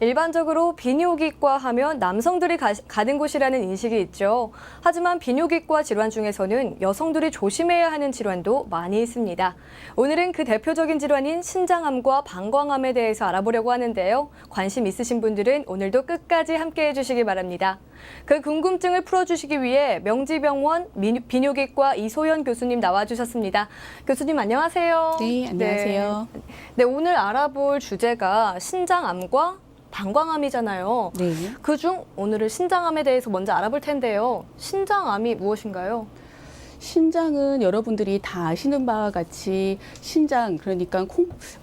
일반적으로 비뇨기과 하면 남성들이 가는 곳이라는 인식이 있죠. 하지만 비뇨기과 질환 중에서는 여성들이 조심해야 하는 질환도 많이 있습니다. 오늘은 그 대표적인 질환인 신장암과 방광암에 대해서 알아보려고 하는데요. 관심 있으신 분들은 오늘도 끝까지 함께해 주시기 바랍니다. 그 궁금증을 풀어주시기 위해 명지병원 비뇨기과 이소연 교수님 나와주셨습니다. 교수님 안녕하세요. 네, 안녕하세요. 네, 오늘 알아볼 주제가 신장암과 방광암이잖아요. 네. 그중 오늘은 신장암에 대해서 먼저 알아볼 텐데요. 신장암이 무엇인가요? 신장은 여러분들이 다 아시는 바와 같이 신장, 그러니까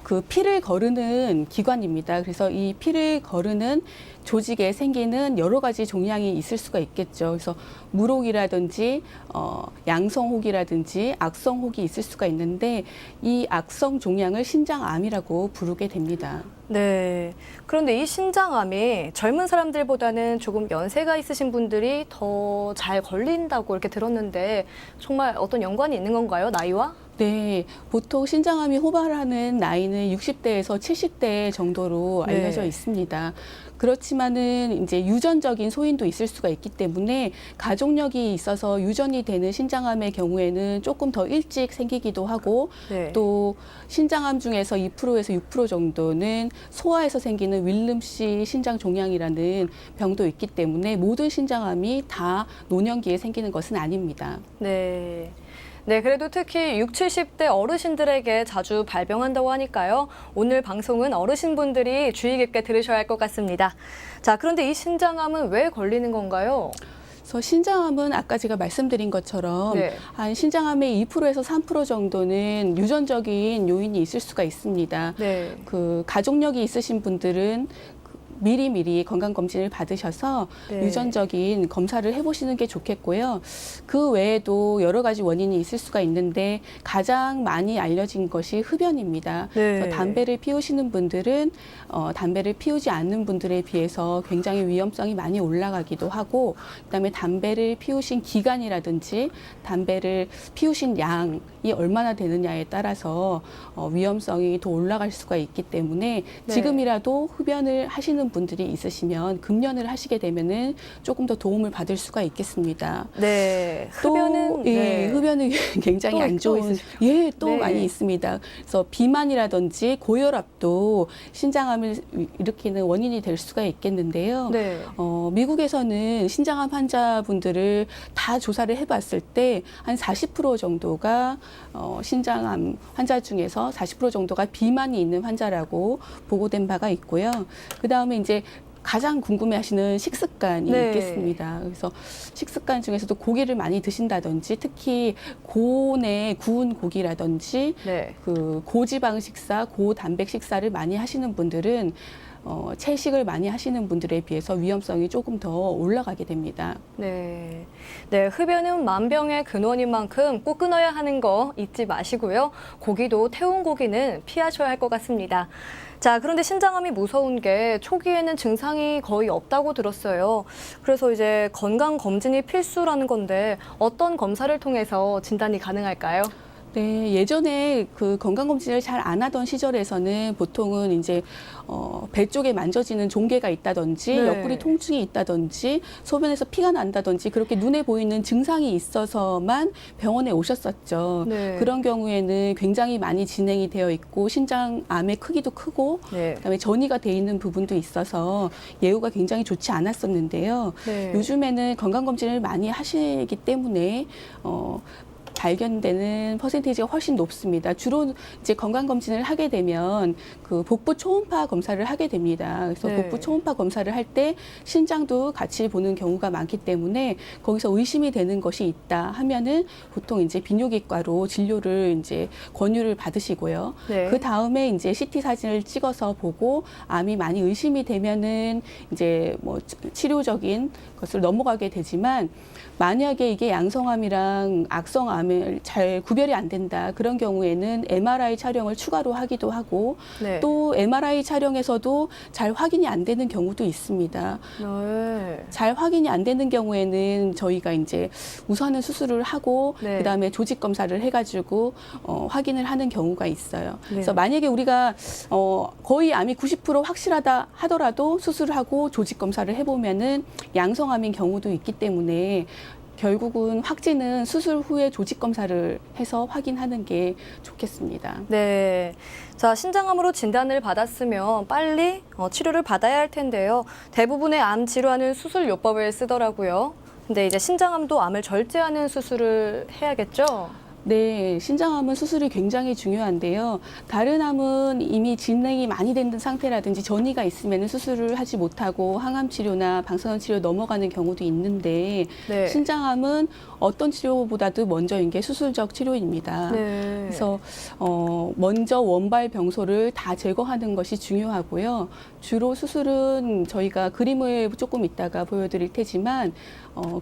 그 피를 거르는 기관입니다. 그래서 이 피를 거르는 조직에 생기는 여러 가지 종양이 있을 수가 있겠죠. 그래서 물혹이라든지 양성혹이라든지 악성혹이 있을 수가 있는데 이 악성 종양을 신장암이라고 부르게 됩니다. 네. 그런데 이 신장암이 젊은 사람들보다는 조금 연세가 있으신 분들이 더 잘 걸린다고 이렇게 들었는데 정말 어떤 연관이 있는 건가요? 나이와? 네, 보통 신장암이 호발하는 나이는 60대에서 70대 정도로 알려져 네. 있습니다. 그렇지만은 이제 유전적인 소인도 있을 수가 있기 때문에 가족력이 있어서 유전이 되는 신장암의 경우에는 조금 더 일찍 생기기도 하고 네. 또 신장암 중에서 2%에서 6% 정도는 소아에서 생기는 윌름씨 신장 종양이라는 병도 있기 때문에 모든 신장암이 다 노년기에 생기는 것은 아닙니다. 네. 네, 그래도 특히 60, 70대 어르신들에게 자주 발병한다고 하니까요. 오늘 방송은 어르신분들이 주의 깊게 들으셔야 할 것 같습니다. 자, 그런데 이 신장암은 왜 걸리는 건가요? 그래서 신장암은 아까 제가 말씀드린 것처럼 네. 한 신장암의 2%에서 3% 정도는 유전적인 요인이 있을 수가 있습니다. 네. 그 가족력이 있으신 분들은 미리미리 건강검진을 받으셔서 네. 유전적인 검사를 해보시는 게 좋겠고요. 그 외에도 여러 가지 원인이 있을 수가 있는데 가장 많이 알려진 것이 흡연입니다. 네. 그래서 담배를 피우시는 분들은 담배를 피우지 않는 분들에 비해서 굉장히 위험성이 많이 올라가기도 하고 그다음에 담배를 피우신 기간이라든지 담배를 피우신 양이 얼마나 되느냐에 따라서 위험성이 더 올라갈 수가 있기 때문에 네. 지금이라도 흡연을 하시는 분들이 있으시면 금연을 하시게 되면은 조금 더 도움을 받을 수가 있겠습니다. 네. 또, 흡연은 예, 흡연은 굉장히 안 또 좋은, 있으시죠? 예, 또 네. 많이 있습니다. 그래서 비만이라든지 고혈압도 신장암을 일으키는 원인이 될 수가 있겠는데요. 네. 미국에서는 신장암 환자분들을 다 조사를 해봤을 때 한 40% 정도가 신장암 환자 중에서 40% 정도가 비만이 있는 환자라고 보고된 바가 있고요. 그 다음에 이제 가장 궁금해하시는 식습관이 네. 있겠습니다. 그래서 식습관 중에서도 고기를 많이 드신다든지 특히 고온에 구운 고기라든지 네. 그 고지방 식사, 고단백 식사를 많이 하시는 분들은 채식을 많이 하시는 분들에 비해서 위험성이 조금 더 올라가게 됩니다. 네. 네, 흡연은 만병의 근원인 만큼 꼭 끊어야 하는 거 잊지 마시고요. 고기도 태운 고기는 피하셔야 할 것 같습니다. 자, 그런데 신장암이 무서운 게 초기에는 증상이 거의 없다고 들었어요. 그래서 이제 건강검진이 필수라는 건데 어떤 검사를 통해서 진단이 가능할까요? 네, 예전에 그 건강검진을 잘 안 하던 시절에서는 보통은 이제 배 쪽에 만져지는 종괴가 있다든지 네. 옆구리 통증이 있다든지 소변에서 피가 난다든지 그렇게 눈에 보이는 증상이 있어서만 병원에 오셨었죠. 네. 그런 경우에는 굉장히 많이 진행이 되어 있고 신장암의 크기도 크고 네. 그다음에 전이가 돼 있는 부분도 있어서 예후가 굉장히 좋지 않았었는데요. 네. 요즘에는 건강검진을 많이 하시기 때문에 발견되는 퍼센테이지가 훨씬 높습니다. 주로 이제 건강검진을 하게 되면 그 복부 초음파 검사를 하게 됩니다. 그래서 네. 복부 초음파 검사를 할 때 신장도 같이 보는 경우가 많기 때문에 거기서 의심이 되는 것이 있다 하면은 보통 이제 비뇨기과로 진료를 이제 권유를 받으시고요. 네. 그 다음에 이제 CT 사진을 찍어서 보고 암이 많이 의심이 되면은 이제 뭐 치료적인 것을 넘어가게 되지만 만약에 이게 양성암이랑 악성암을 잘 구별이 안 된다. 그런 경우에는 MRI 촬영을 추가로 하기도 하고 네. 또 MRI 촬영에서도 잘 확인이 안 되는 경우도 있습니다. 네. 잘 확인이 안 되는 경우에는 저희가 이제 우선은 수술을 하고 네. 그다음에 조직 검사를 해가지고 확인을 하는 경우가 있어요. 네. 그래서 만약에 우리가 거의 암이 90% 확실하다 하더라도 수술을 하고 조직 검사를 해보면은 양성암인 경우도 있기 때문에 결국은 확진은 수술 후에 조직 검사를 해서 확인하는 게 좋겠습니다. 네. 자, 신장암으로 진단을 받았으면 빨리 치료를 받아야 할 텐데요. 대부분의 암 질환은 수술요법을 쓰더라고요. 근데 이제 신장암도 암을 절제하는 수술을 해야겠죠? 네, 신장암은 수술이 굉장히 중요한데요. 다른 암은 이미 진행이 많이 된 상태라든지 전이가 있으면 수술을 하지 못하고 항암 치료나 방사선 치료 넘어가는 경우도 있는데 네. 신장암은 어떤 치료보다도 먼저인 게 수술적 치료입니다. 네. 그래서 먼저 원발 병소를 다 제거하는 것이 중요하고요. 주로 수술은 저희가 그림을 조금 이따가 보여드릴 테지만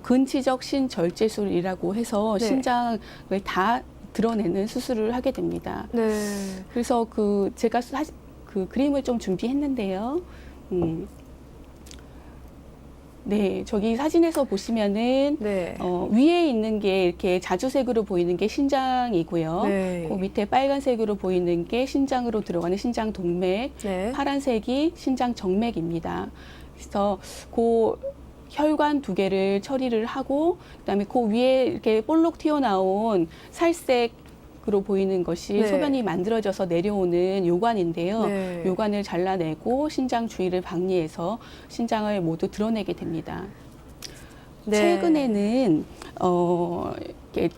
근치적 신절제술이라고 해서 네. 신장을 다 드러내는 수술을 하게 됩니다. 네. 그래서 제가 그 그림을 좀 준비했는데요. 네, 저기 사진에서 보시면은 네. 위에 있는 게 이렇게 자주색으로 보이는 게 신장이고요. 네. 그 밑에 빨간색으로 보이는 게 신장으로 들어가는 신장 동맥, 네. 파란색이 신장 정맥입니다. 그래서 그 혈관 두 개를 처리를 하고 그다음에 그 위에 이렇게 볼록 튀어나온 살색으로 보이는 것이 네. 소변이 만들어져서 내려오는 요관인데요. 네. 요관을 잘라내고 신장 주위를 박리해서 신장을 모두 드러내게 됩니다. 네. 최근에는 이렇게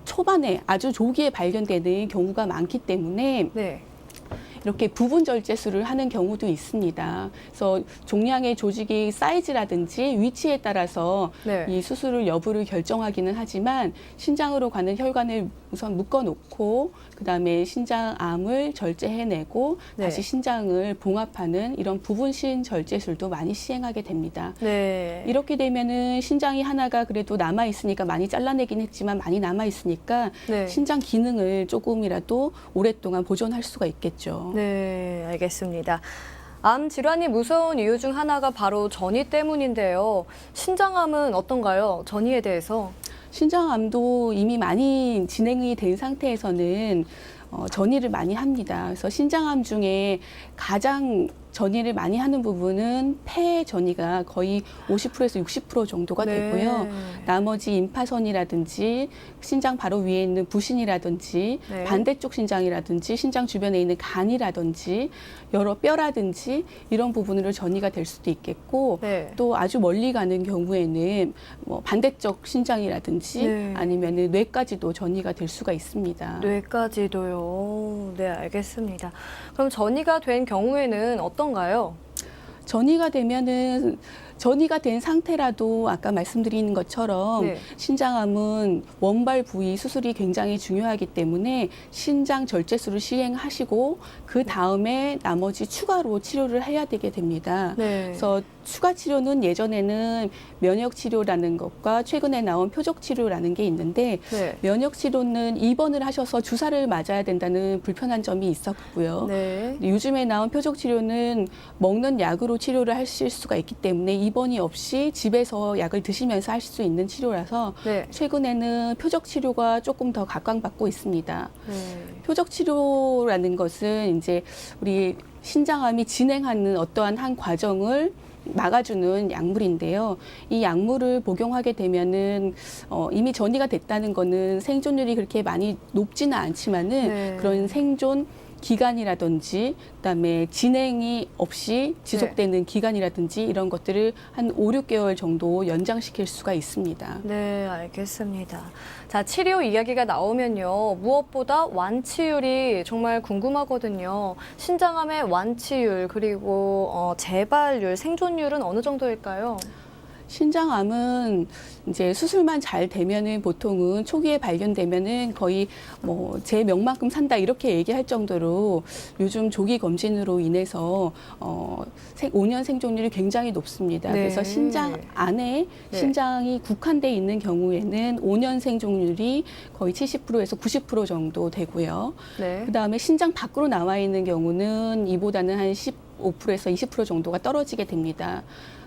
초반에 아주 조기에 발견되는 경우가 많기 때문에 네. 이렇게 부분 절제술을 하는 경우도 있습니다. 그래서 종양의 조직의 사이즈라든지 위치에 따라서 네. 이 수술을 여부를 결정하기는 하지만 신장으로 가는 혈관을 우선 묶어놓고 그다음에 신장암을 절제해내고 네. 다시 신장을 봉합하는 이런 부분신 절제술도 많이 시행하게 됩니다. 네. 이렇게 되면은 신장이 하나가 그래도 남아 있으니까 많이 잘라내긴 했지만 많이 남아 있으니까 네. 신장 기능을 조금이라도 오랫동안 보존할 수가 있겠죠. 네, 알겠습니다. 암 질환이 무서운 이유 중 하나가 바로 전이 때문인데요. 신장암은 어떤가요? 전이에 대해서. 신장암도 이미 많이 진행이 된 상태에서는 전이를 많이 합니다. 그래서 신장암 중에 가장 전이를 많이 하는 부분은 폐 전이가 거의 50%에서 60% 정도가 네. 되고요. 나머지 임파선이라든지 신장 바로 위에 있는 부신이라든지 네. 반대쪽 신장이라든지 신장 주변에 있는 간이라든지 여러 뼈라든지 이런 부분으로 전이가 될 수도 있겠고 네. 또 아주 멀리 가는 경우에는 뭐 반대쪽 신장이라든지 네. 아니면 뇌까지도 전이가 될 수가 있습니다. 뇌까지도요. 네, 알겠습니다. 그럼 전이가 된 경우에는 어떤가요? 전이가 되면은 전이가 된 상태라도 아까 말씀드린 것처럼 네. 신장암은 원발 부위 수술이 굉장히 중요하기 때문에 신장 절제술을 시행하시고 그 다음에 나머지 추가로 치료를 해야 되게 됩니다. 네. 그래서 추가 치료는 예전에는 면역 치료라는 것과 최근에 나온 표적 치료라는 게 있는데 네. 면역 치료는 입원을 하셔서 주사를 맞아야 된다는 불편한 점이 있었고요. 네. 요즘에 나온 표적 치료는 먹는 약으로 치료를 하실 수가 있기 때문에 입원이 없이 집에서 약을 드시면서 하실 수 있는 치료라서 네. 최근에는 표적 치료가 조금 더 각광받고 있습니다. 네. 표적 치료라는 것은 이제 우리 신장암이 진행하는 어떠한 한 과정을 막아주는 약물인데요. 이 약물을 복용하게 되면은 이미 전이가 됐다는 거는 생존율이 그렇게 많이 높지는 않지만은 네. 그런 생존 기간이라든지 그다음에 진행이 없이 지속되는 기간이라든지 이런 것들을 한 5, 6개월 정도 연장시킬 수가 있습니다. 네, 알겠습니다. 자, 치료 이야기가 나오면요. 무엇보다 완치율이 정말 궁금하거든요. 신장암의 완치율 그리고 재발률, 생존율은 어느 정도일까요? 신장암은 이제 수술만 잘 되면은 보통은 초기에 발견되면은 거의 뭐 제 명만큼 산다 이렇게 얘기할 정도로 요즘 조기 검진으로 인해서 5년 생존율이 굉장히 높습니다. 네. 그래서 신장 안에 네. 신장이 국한돼 있는 경우에는 5년 생존율이 거의 70%에서 90% 정도 되고요. 네. 그다음에 신장 밖으로 나와 있는 경우는 이보다는 한 15%에서 20% 정도가 떨어지게 됩니다.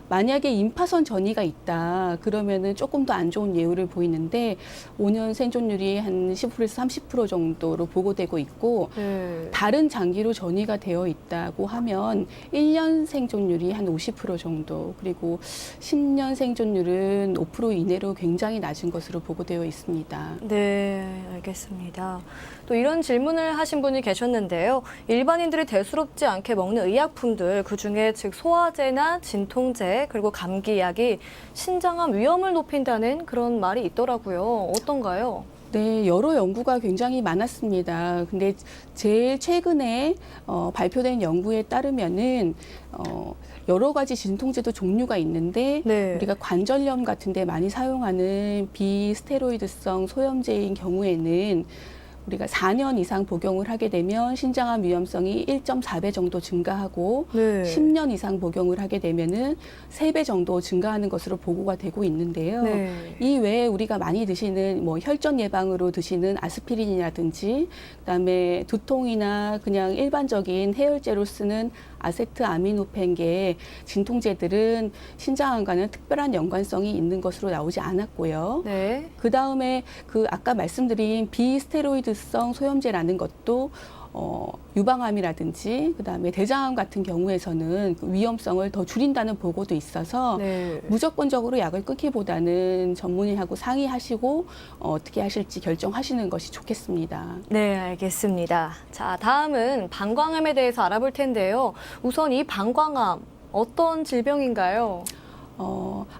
만약에 임파선 전이가 있다 그러면은 조금 더 안 좋은 예후를 보이는데 5년 생존율이 한 10%에서 30% 정도로 보고되고 있고 네. 다른 장기로 전이가 되어 있다고 하면 1년 생존율이 한 50% 정도 그리고 10년 생존율은 5% 이내로 굉장히 낮은 것으로 보고되어 있습니다. 네, 알겠습니다. 또 이런 질문을 하신 분이 계셨는데요. 일반인들이 대수롭지 않게 먹는 의약품들, 그중에 즉 소화제나 진통제, 그리고 감기약이 신장암 위험을 높인다는 그런 말이 있더라고요. 어떤가요? 네, 여러 연구가 굉장히 많았습니다. 근데 제일 최근에 발표된 연구에 따르면은 여러 가지 진통제도 종류가 있는데 네. 우리가 관절염 같은 데 많이 사용하는 비스테로이드성 소염제인 경우에는 우리가 4년 이상 복용을 하게 되면 신장암 위험성이 1.4배 정도 증가하고 네. 10년 이상 복용을 하게 되면은 3배 정도 증가하는 것으로 보고가 되고 있는데요. 네. 이 외에 우리가 많이 드시는 뭐 혈전 예방으로 드시는 아스피린이라든지 그다음에 두통이나 그냥 일반적인 해열제로 쓰는 아세트아미노펜계 진통제들은 신장암과는 특별한 연관성이 있는 것으로 나오지 않았고요. 네. 그 다음에 그 아까 말씀드린 비스테로이드성 소염제라는 것도 유방암이라든지 그다음에 대장암 같은 경우에서는 그 위험성을 더 줄인다는 보고도 있어서 네. 무조건적으로 약을 끊기보다는 전문의하고 상의하시고 어떻게 하실지 결정하시는 것이 좋겠습니다. 네, 알겠습니다. 자, 다음은 방광암에 대해서 알아볼 텐데요. 우선 이 방광암, 어떤 질병인가요?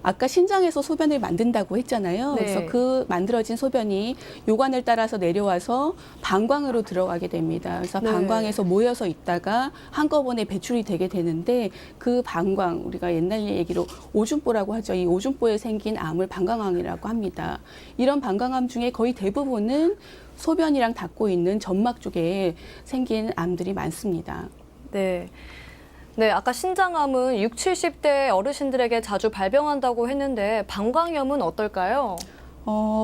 아까 신장에서 소변을 만든다고 했잖아요. 네. 그래서 그 만들어진 소변이 요관을 따라서 내려와서 방광으로 들어가게 됩니다. 그래서 네. 방광에서 모여서 있다가 한꺼번에 배출이 되게 되는데 그 방광, 우리가 옛날 얘기로 오줌보라고 하죠. 이 오줌보에 생긴 암을 방광암이라고 합니다. 이런 방광암 중에 거의 대부분은 소변이랑 닿고 있는 점막 쪽에 생긴 암들이 많습니다. 네. 네, 아까 신장암은 60, 70대 어르신들에게 자주 발병한다고 했는데 방광염은 어떨까요?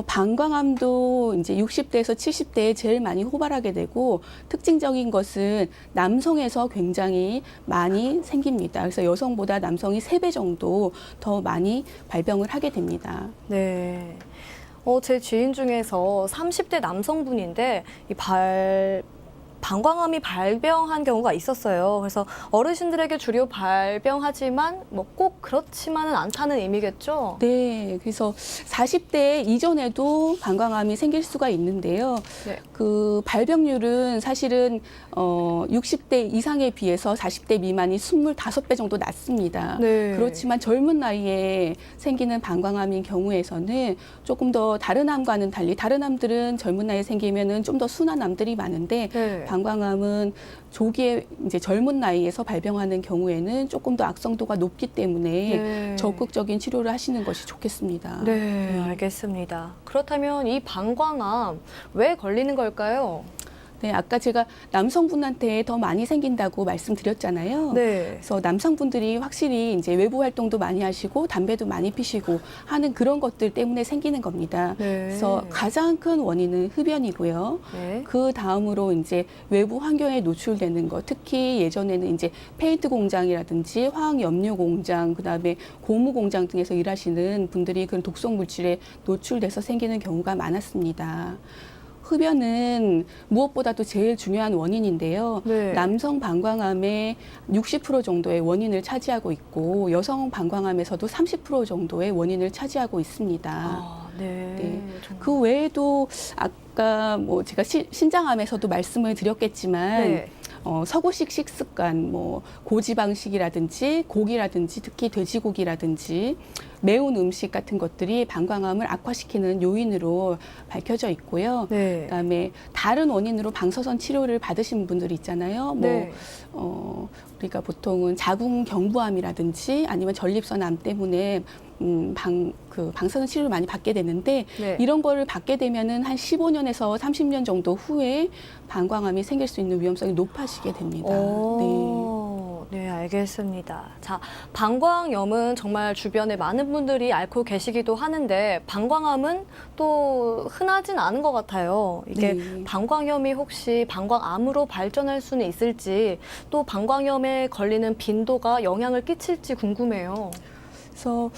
방광암도 이제 60대에서 70대에 제일 많이 호발하게 되고 특징적인 것은 남성에서 굉장히 많이 생깁니다. 그래서 여성보다 남성이 3배 정도 더 많이 발병을 하게 됩니다. 네. 제 지인 중에서 30대 남성분인데 방광암이 발병한 경우가 있었어요. 그래서 어르신들에게 주로 발병하지만 뭐 꼭 그렇지만은 않다는 의미겠죠? 네, 그래서 40대 이전에도 방광암이 생길 수가 있는데요. 네. 그 발병률은 사실은 60대 이상에 비해서 40대 미만이 25배 정도 낮습니다. 네. 그렇지만 젊은 나이에 생기는 방광암인 경우에서는 조금 더 다른 암과는 달리 다른 암들은 젊은 나이에 생기면은 좀 더 순한 암들이 많은데 네. 방광암은 조기에 이제 젊은 나이에서 발병하는 경우에는 조금 더 악성도가 높기 때문에 네. 적극적인 치료를 하시는 것이 좋겠습니다. 네, 알겠습니다. 그렇다면 이 방광암 왜 걸리는 걸까요? 네, 아까 제가 남성분한테 더 많이 생긴다고 말씀드렸잖아요. 네. 그래서 남성분들이 확실히 이제 외부 활동도 많이 하시고 담배도 많이 피시고 하는 그런 것들 때문에 생기는 겁니다. 네. 그래서 가장 큰 원인은 흡연이고요. 네. 그 다음으로 이제 외부 환경에 노출되는 것, 특히 예전에는 이제 페인트 공장이라든지 화학 염료 공장, 그다음에 고무 공장 등에서 일하시는 분들이 그런 독성 물질에 노출돼서 생기는 경우가 많았습니다. 흡연은 무엇보다도 제일 중요한 원인인데요. 네. 남성 방광암의 60% 정도의 원인을 차지하고 있고 여성 방광암에서도 30% 정도의 원인을 차지하고 있습니다. 아, 네. 네. 정말. 그 외에도 아까 뭐 제가 신장암에서도 말씀을 드렸겠지만 네. 서구식 식습관, 뭐 고지방식이라든지 고기라든지 특히 돼지고기라든지 매운 음식 같은 것들이 방광암을 악화시키는 요인으로 밝혀져 있고요. 네. 그다음에 다른 원인으로 방사선 치료를 받으신 분들이 있잖아요. 네. 우리가 보통은 자궁경부암이라든지 아니면 전립선암 때문에 방사선 치료를 많이 받게 되는데 네. 이런 거를 받게 되면은 한 15년에서 30년 정도 후에 방광암이 생길 수 있는 위험성이 높아지게 됩니다. 네, 알겠습니다. 자, 방광염은 정말 주변에 많은 분들이 앓고 계시기도 하는데 방광암은 또 흔하진 않은 것 같아요. 이게 네. 방광염이 혹시 방광암으로 발전할 수는 있을지 또 방광염에 걸리는 빈도가 영향을 끼칠지 궁금해요. 그래서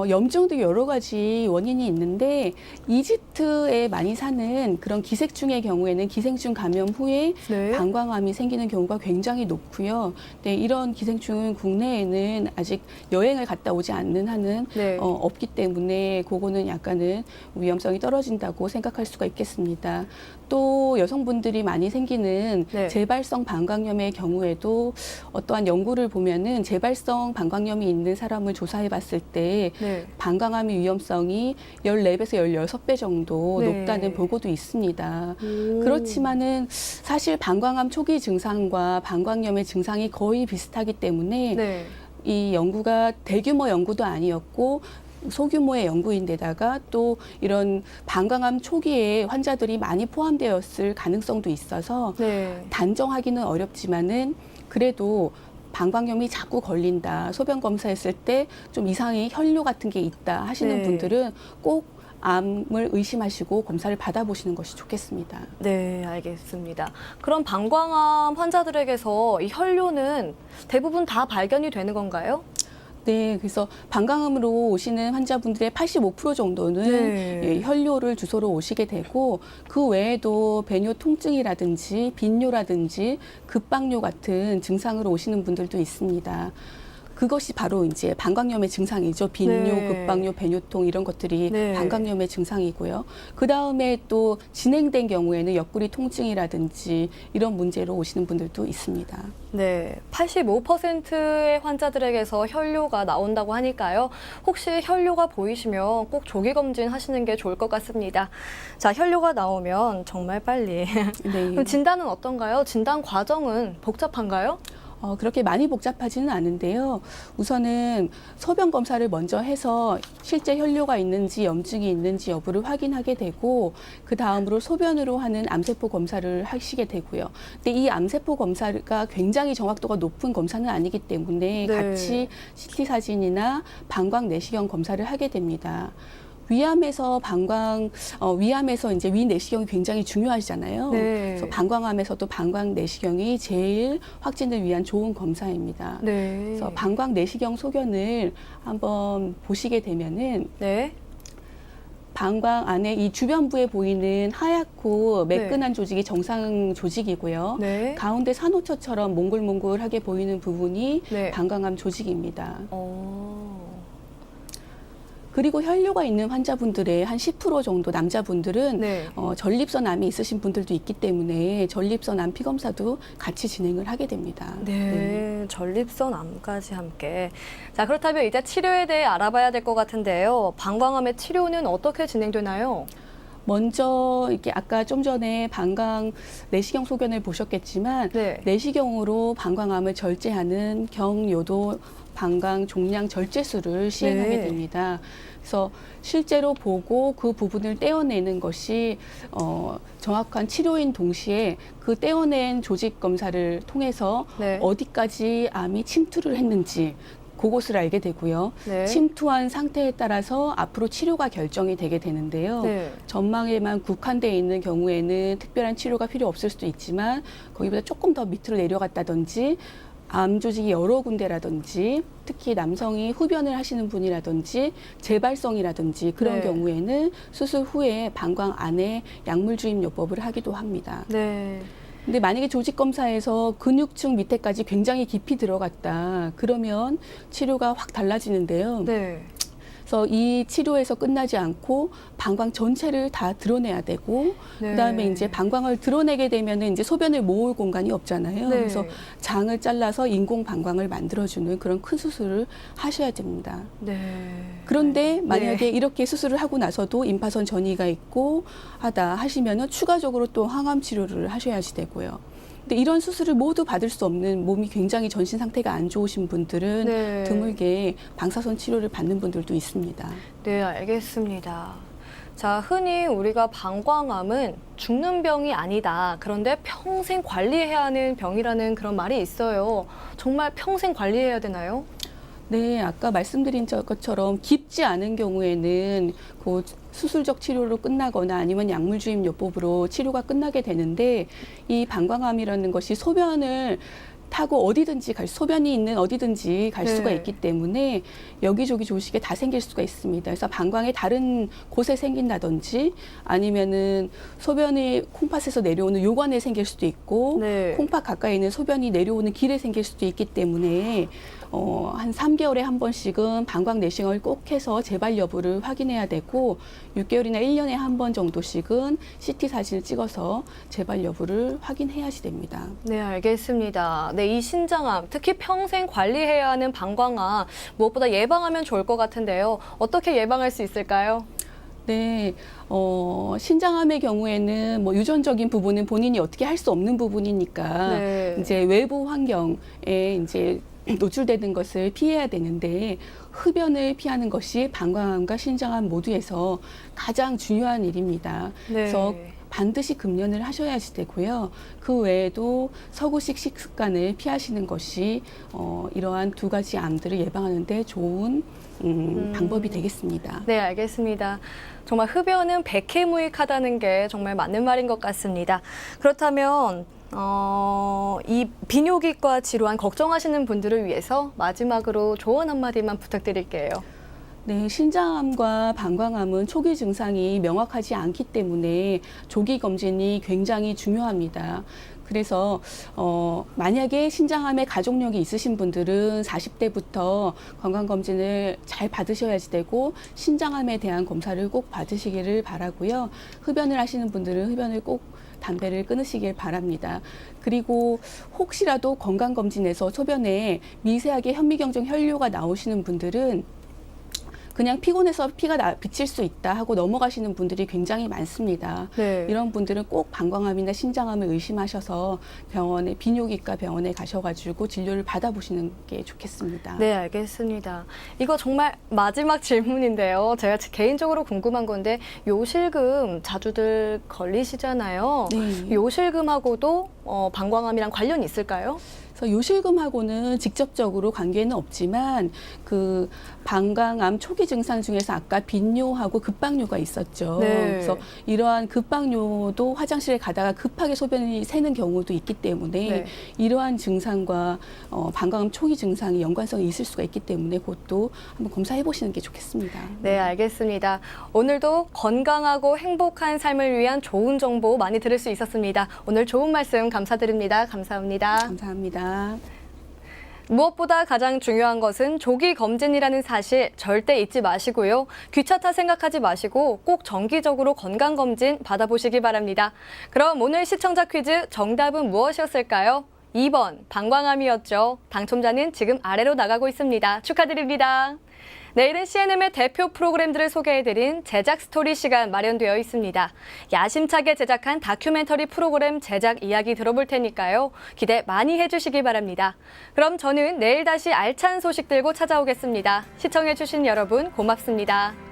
염증도 여러 가지 원인이 있는데 이집트에 많이 사는 그런 기생충의 경우에는 기생충 감염 후에 네. 방광암이 생기는 경우가 굉장히 높고요. 네, 이런 기생충은 국내에는 아직 여행을 갔다 오지 않는 한은 네. 없기 때문에 그거는 약간은 위험성이 떨어진다고 생각할 수가 있겠습니다. 또 여성분들이 많이 생기는 네. 재발성 방광염의 경우에도 어떠한 연구를 보면은 재발성 방광염이 있는 사람을 조사해 봤을 때 네. 방광암의 위험성이 14배에서 16배 정도 네. 높다는 보고도 있습니다. 오. 그렇지만은 사실 방광암 초기 증상과 방광염의 증상이 거의 비슷하기 때문에 네. 이 연구가 대규모 연구도 아니었고 소규모의 연구인데다가 또 이런 방광암 초기에 환자들이 많이 포함되었을 가능성도 있어서 네. 단정하기는 어렵지만은 그래도 방광염이 자꾸 걸린다, 소변 검사했을 때 좀 이상의 혈뇨 같은 게 있다 하시는 네. 분들은 꼭 암을 의심하시고 검사를 받아보시는 것이 좋겠습니다. 네, 알겠습니다. 그럼 방광암 환자들에게서 이 혈뇨는 대부분 다 발견이 되는 건가요? 네, 그래서 방광암으로 오시는 환자분들의 85% 정도는 네. 예, 혈뇨를 주소로 오시게 되고 그 외에도 배뇨 통증이라든지 빈뇨라든지 급박뇨 같은 증상으로 오시는 분들도 있습니다. 그것이 바로 이제 방광염의 증상이죠. 빈뇨, 네. 급박뇨, 배뇨통 이런 것들이 네. 방광염의 증상이고요. 그 다음에 또 진행된 경우에는 옆구리 통증이라든지 이런 문제로 오시는 분들도 있습니다. 네, 85%의 환자들에게서 혈뇨가 나온다고 하니까요. 혹시 혈뇨가 보이시면 꼭 조기 검진 하시는 게 좋을 것 같습니다. 자, 혈뇨가 나오면 정말 빨리. 네. 그럼 진단은 어떤가요? 진단 과정은 복잡한가요? 그렇게 많이 복잡하지는 않은데요. 우선은 소변 검사를 먼저 해서 실제 혈뇨가 있는지 염증이 있는지 여부를 확인하게 되고 그 다음으로 소변으로 하는 암세포 검사를 하시게 되고요. 근데 이 암세포 검사가 굉장히 정확도가 높은 검사는 아니기 때문에 네. 같이 CT 사진이나 방광 내시경 검사를 하게 됩니다. 위암에서 위암에서 이제 위내시경이 굉장히 중요하잖아요. 네. 그래서 방광암에서도 방광 내시경이 제일 확진을 위한 좋은 검사입니다. 네. 그래서 방광 내시경 소견을 한번 보시게 되면은 네. 방광 안에 이 주변부에 보이는 하얗고 매끈한 네. 조직이 정상 조직이고요. 네. 가운데 산호초처럼 몽글몽글하게 보이는 부분이 네. 방광암 조직입니다. 어. 그리고 혈뇨가 있는 환자분들의 한 10% 정도 남자분들은 네. 전립선암이 있으신 분들도 있기 때문에 전립선암 피검사도 같이 진행을 하게 됩니다. 네, 전립선암까지 함께. 자, 그렇다면 이제 치료에 대해 알아봐야 될 것 같은데요. 방광암의 치료는 어떻게 진행되나요? 먼저 이렇게 아까 좀 전에 방광 내시경 소견을 보셨겠지만 네. 내시경으로 방광암을 절제하는 경요도 방광 종양 절제술을 시행하게 네. 됩니다. 그래서 실제로 보고 그 부분을 떼어내는 것이 정확한 치료인 동시에 그 떼어낸 조직 검사를 통해서 네. 어디까지 암이 침투를 했는지 그것을 알게 되고요. 네. 침투한 상태에 따라서 앞으로 치료가 결정이 되게 되는데요. 네. 전망에만 국한되어 있는 경우에는 특별한 치료가 필요 없을 수도 있지만 거기보다 조금 더 밑으로 내려갔다든지 암 조직이 여러 군데라든지 특히 남성이 흡연을 하시는 분이라든지 재발성이라든지 그런 네. 경우에는 수술 후에 방광 안에 약물 주입 요법을 하기도 합니다. 네. 근데 만약에 조직 검사에서 근육층 밑에까지 굉장히 깊이 들어갔다 그러면 치료가 확 달라지는데요. 네. 그래서 이 치료에서 끝나지 않고 방광 전체를 다 드러내야 되고 네. 그다음에 이제 방광을 드러내게 되면은 이제 소변을 모을 공간이 없잖아요. 네. 그래서 장을 잘라서 인공 방광을 만들어주는 그런 큰 수술을 하셔야 됩니다. 네. 그런데 만약에 네. 이렇게 수술을 하고 나서도 임파선 전이가 있고 하시면은 추가적으로 또 항암 치료를 하셔야지 되고요. 근데 이런 수술을 모두 받을 수 없는 몸이 굉장히 전신 상태가 안 좋으신 분들은 네. 드물게 방사선 치료를 받는 분들도 있습니다. 네, 알겠습니다. 자, 흔히 우리가 방광암은 죽는 병이 아니다. 그런데 평생 관리해야 하는 병이라는 그런 말이 있어요. 정말 평생 관리해야 되나요? 네, 아까 말씀드린 것처럼 깊지 않은 경우에는 그 수술적 치료로 끝나거나 아니면 약물 주입 요법으로 치료가 끝나게 되는데 이 방광암이라는 것이 소변을 타고 어디든지 소변이 있는 어디든지 갈 수가 네. 있기 때문에 여기저기 조식에 다 생길 수가 있습니다. 그래서 방광의 다른 곳에 생긴다든지 아니면은 소변이 콩팥에서 내려오는 요관에 생길 수도 있고 네. 콩팥 가까이 있는 소변이 내려오는 길에 생길 수도 있기 때문에 한 3개월에 한 번씩은 방광 내시경을 꼭 해서 재발 여부를 확인해야 되고 6개월이나 1년에 한 번 정도씩은 CT 사진을 찍어서 재발 여부를 확인해야지 됩니다. 네, 알겠습니다. 네, 이 신장암, 특히 평생 관리해야 하는 방광암, 무엇보다 예방하면 좋을 것 같은데요. 어떻게 예방할 수 있을까요? 네, 신장암의 경우에는 뭐 유전적인 부분은 본인이 어떻게 할 수 없는 부분이니까 네. 이제 외부 환경에 이제 노출되는 것을 피해야 되는데 흡연을 피하는 것이 방광암과 신장암 모두에서 가장 중요한 일입니다. 네. 그래서 반드시 금연을 하셔야지 되고요. 그 외에도 서구식 식습관을 피하시는 것이 이러한 두 가지 암들을 예방하는 데 좋은 방법이 되겠습니다. 네, 알겠습니다. 정말 흡연은 백해무익하다는 게 정말 맞는 말인 것 같습니다. 그렇다면 이 비뇨기과 질환 걱정하시는 분들을 위해서 마지막으로 조언 한마디만 부탁드릴게요. 네, 신장암과 방광암은 초기 증상이 명확하지 않기 때문에 조기 검진이 굉장히 중요합니다. 그래서 만약에 신장암에 가족력이 있으신 분들은 40대부터 건강검진을 잘 받으셔야지 되고 신장암에 대한 검사를 꼭 받으시기를 바라고요. 흡연을 하시는 분들은 흡연을 꼭 담배를 끊으시길 바랍니다. 그리고 혹시라도 건강검진에서 소변에 미세하게 현미경정 혈뇨가 나오시는 분들은 그냥 피곤해서 피가 비칠 수 있다 하고 넘어가시는 분들이 굉장히 많습니다. 네. 이런 분들은 꼭 방광암이나 신장암을 의심하셔서 비뇨기과 병원에 가셔가지고 진료를 받아보시는 게 좋겠습니다. 네, 알겠습니다. 이거 정말 마지막 질문인데요. 제가 개인적으로 궁금한 건데 요실금 자주들 걸리시잖아요. 네. 요실금하고도 방광암이랑 관련이 있을까요? 그래서 요실금하고는 직접적으로 관계는 없지만 그 방광암 초기 증상 중에서 아까 빈뇨하고 급박뇨가 있었죠. 네. 그래서 이러한 급박뇨도 화장실에 가다가 급하게 소변이 새는 경우도 있기 때문에 네. 이러한 증상과 방광암 초기 증상이 연관성이 있을 수가 있기 때문에 그것도 한번 검사해 보시는 게 좋겠습니다. 네, 알겠습니다. 오늘도 건강하고 행복한 삶을 위한 좋은 정보 많이 들을 수 있었습니다. 오늘 좋은 말씀 감사드립니다. 감사합니다. 감사합니다. 무엇보다 가장 중요한 것은 조기 검진이라는 사실 절대 잊지 마시고요. 귀찮다 생각하지 마시고 꼭 정기적으로 건강검진 받아보시기 바랍니다. 그럼 오늘 시청자 퀴즈 정답은 무엇이었을까요? 2번 방광암이었죠. 당첨자는 지금 아래로 나가고 있습니다. 축하드립니다. 내일은 CNM의 대표 프로그램들을 소개해드린 제작 스토리 시간 마련되어 있습니다. 야심차게 제작한 다큐멘터리 프로그램 제작 이야기 들어볼 테니까요. 기대 많이 해주시기 바랍니다. 그럼 저는 내일 다시 알찬 소식 들고 찾아오겠습니다. 시청해주신 여러분 고맙습니다.